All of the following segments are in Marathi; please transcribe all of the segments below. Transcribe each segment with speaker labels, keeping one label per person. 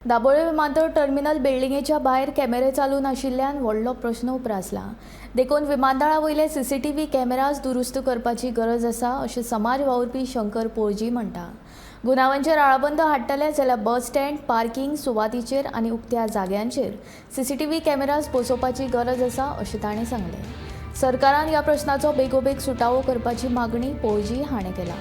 Speaker 1: दाबोळे विमानतळ टर्मिनल बिल्डिंगेच्या भायर कॅमेरे चालू नाशिल्ल्यान व्हडलो प्रश्न उप्रासला। देखून विमानतळा वयले सीसीटीव्ही कॅमेराज दुरुस्त करपाची गरज आसा अशें समाज वावुरपी शंकर पोळजी म्हणटा। गुन्यांवांचेर आळाबंद हाडटले जाल्यार बस स्टँड, पार्किंग सुवातीचेर आनी उक्त्या जाग्यांचेर सीसीटीव्ही कॅमेराज बसोवपाची गरज आसा अशें ताणें सांगलें। सरकारान ह्या प्रश्नाचो बेगोबेग सुटावो करपाची मागणी पोळजी हाणें केला।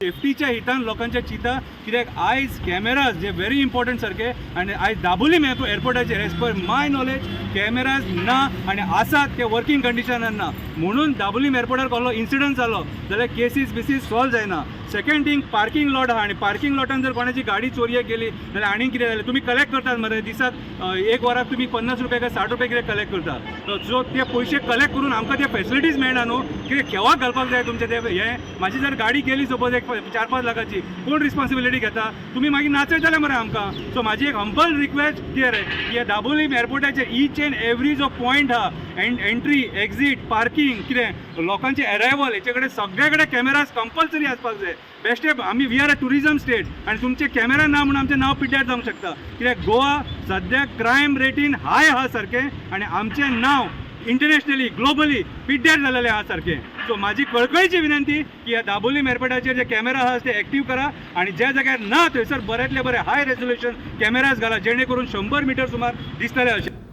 Speaker 2: सेफ्टीच्या हितान लोकांच्या चिंता कित्याक आयज कॅमेराज जे व्हेरी इम्पॉर्टंट सारखे आनी आयज दाबोळी एअरपोर्टाचेर एज पर माय नॉलेज कॅमेराज ना आनी आसात ते वर्किंग कंडिशनान ना म्हणून दाबोळी एअरपोर्टार कसलो इन्सिडंट जालो जाल्यार केसीस बिसीस सॉल्व जायना। सेकंड थिंग पार्किंग लॉट आहा आनी पार्किंग लॉटान जर कोणाची गाडी चोरयेक गेली जाल्यार आनी कितें जालें तुमी कलेक्ट करतात मरे दिसाक एक वराक तुमी 50 रुपया काय 60 रुपया कितें कलेक्ट करता सो ते पयशे कलेक्ट करून आमकां ते फेसिलिटीज मेळना न्हू कितें केव्हा घालपाक जाय तुमचें ते हें म्हाजी जर गाडी गेली सपोज एक 4-5 लाखाची कोण रिस्पॉन्सिबिलिटी घेता तुम्ही मागीर नाचयतले मरे आमकां। सो म्हाजी एक हंबल रिक्वेस्ट कितें रे की दाबोळी एअरपोर्टाचेर ईच एंड एवरी जो पॉयंट आहा एंट्री एक्झीट पार्किंग कितें लोकांचे अरायवल हेचे कडेन सगळे कडेन कॅमेराज कंपल्सरी आसपाक जाय। बेश्टे आमी we are a tourism state आनी तुमचे कॅमेरा ना म्हणून आमचें नांव पिड्ड्यार जावंक शकता कित्याक गोवा सद्याक क्रायम रेटीन हाय आहा सारकें आनी आमचें नांव इंटरनॅशनली ग्लोबली पिड्ड्यार जालेलें आहा सारकें। सो म्हाजी कळकळीची विनंती की ह्या दाबोळी एअरपोर्टाचेर जे कॅमेरा आहा ते एक्टीव करा आनी ज्या जाग्यार ना थंयसर बऱ्यांतले बरे हाय रेजोल्युशन कॅमेराज घाला जेणे करून 100 मीटर सुमार दिसतले अशें।